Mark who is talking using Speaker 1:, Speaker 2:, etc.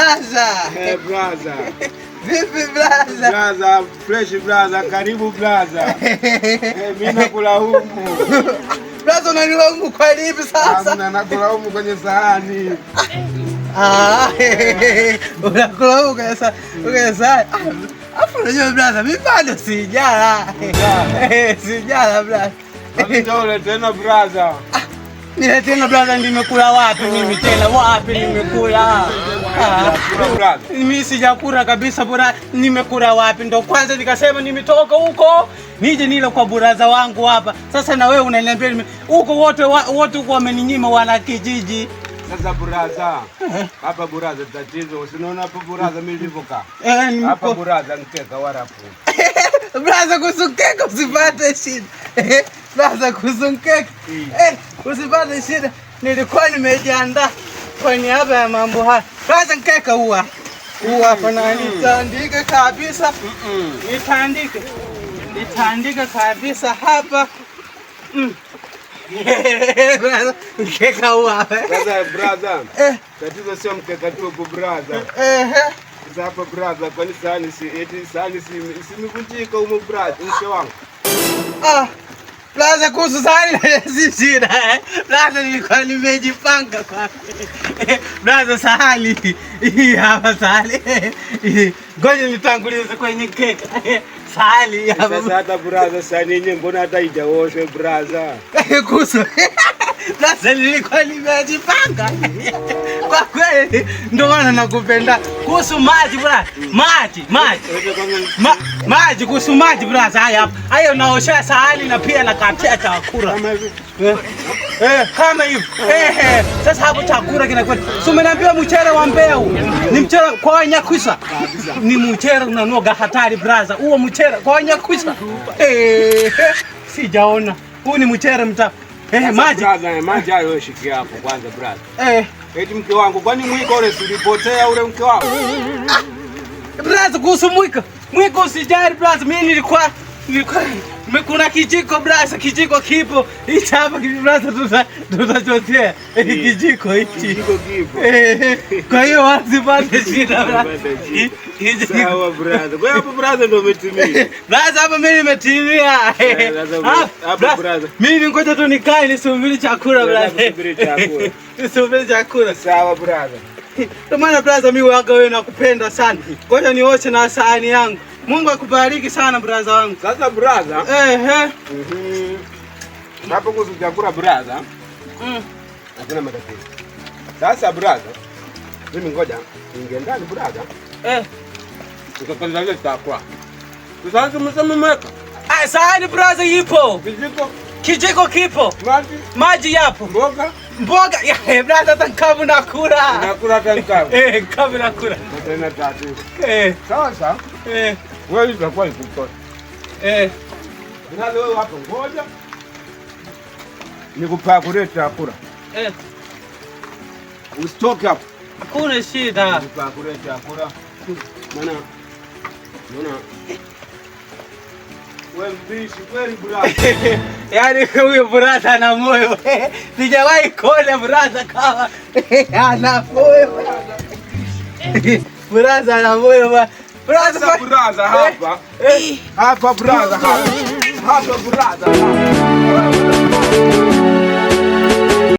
Speaker 1: blaza?
Speaker 2: Blaza.
Speaker 1: Vipi blaza?
Speaker 2: Blaza, fresh blaza, karibu blaza. Mimi nakulaumu.
Speaker 1: Blaza unanilaumu kwa lipi sasa?
Speaker 2: Mimi nakulaumu kwenye sahani.
Speaker 1: Unakulaumu kwenye sahani. Afu unajua blaza, mimi bado sijala. Sijala blaza.
Speaker 2: Nitole tena blaza.
Speaker 1: Nile tena blaza, nimekula wapi mimi tena? Wapi nimekula? Mimi sijakula kabisa bora, nimekula wapi? Ndo kwanza nikasema nimetoka huko nije nile kwa buraza wangu hapa. Sasa na wewe unaniambia huko wote huko wameninyima wana kijiji.
Speaker 2: Sasa buraza. Hapa buraza tatizo. Usiona hapo buraza mimi nilipokaa. Hapa buraza mkeka warafu.
Speaker 1: Braza kusukeka usipate shida. Braza kusukeka. Usipate shida. Nilikuwa nimejiandaa kwa niaba ya mambo haya. Braza mkeka huwa pana nitandike kabisa. Nitandike kabisa hapa. Braza mkeka huwa.
Speaker 2: Braza braza. Tatizo sio mkeka tu braza. Sasa hapa braza, kwani sahani simevunjika huko braza, mke wangu.
Speaker 1: Braza kuhusu sahani si shida. Braza nilikuwa nimejipanga kwa. Braza sahani hii hapa sahani. Ngoja nitangulize kwenye keka. Sahani hapa.
Speaker 2: Sasa hata braza sahani yenyewe mbona hata haijaoshwa braza?
Speaker 1: Kuhusu Braza nilikuwa nimejipanga. Kwa kweli ndio maana nakupenda. Kuhusu maji braza. Maji kuhusu maji braza, haya hayo naosha sahani na pia nakatia chakula. Kama hivyo. Sasa hapo chakula kinakwenda. Si umeniambia mchele wa Mbeya huu. Ni mchele kwa Wanyakyusa. Ni mchele unanoga hatari braza. Huo mchele kwa Wanyakyusa. Sijaona. Huu ni mchele mta.
Speaker 2: Maji hayo shikia hapo kwanza braza. Eti mke wangu, kwani mwiko ule ulipotea ule mke wangu?
Speaker 1: Braza kuhusu mwiko usijali braza, mimi nilikuwa kuna kijiko braza, kijiko kipo. Hichi hapa braza tutachotea. Kijiko hichi.
Speaker 2: Kijiko kipo.
Speaker 1: Kwa hiyo wasipate shida braza.
Speaker 2: Sawa braza. Kwa hapo braza ndio umetimia.
Speaker 1: Braza hapa mimi nimetimia.
Speaker 2: Hapa braza.
Speaker 1: Mimi ngoja tu nikae nisubiri chakula braza. Nisubiri chakula.
Speaker 2: Sawa braza.
Speaker 1: Ndio maana braza mimi wako wewe nakupenda sana. Ngoja nioshe na sahani yangu. Mungu akubariki sana braza wangu.
Speaker 2: Sasa braza. Hapo kuhusu chakula braza. Hakuna matatizo. Sasa braza. Mimi ngoja ninge ndani braza. Tukakaliza ile chakula. Sasa tumemeka.
Speaker 1: Sahani braza ipo. Kijiko kipo. Maji yapo. Mboga ya braza tankavu nakula.
Speaker 2: Nakula tankavu.
Speaker 1: Kavu nakula.
Speaker 2: Tena tatizo. Sasa. Wewe utakuwa ikutosha. Bila wewe hapo ngoja. Nikupakulie chakula. Usitoke hapo.
Speaker 1: Hakuna shida.
Speaker 2: Nikupakulie chakula. Maana wewe mbishi kweli braza.
Speaker 1: Yaani huyo braza ana moyo. Sijawahi kuona braza kama ana moyo. Braza ana moyo.
Speaker 2: Braza hapa. Hapa braza hapa. Hapa braza hapa.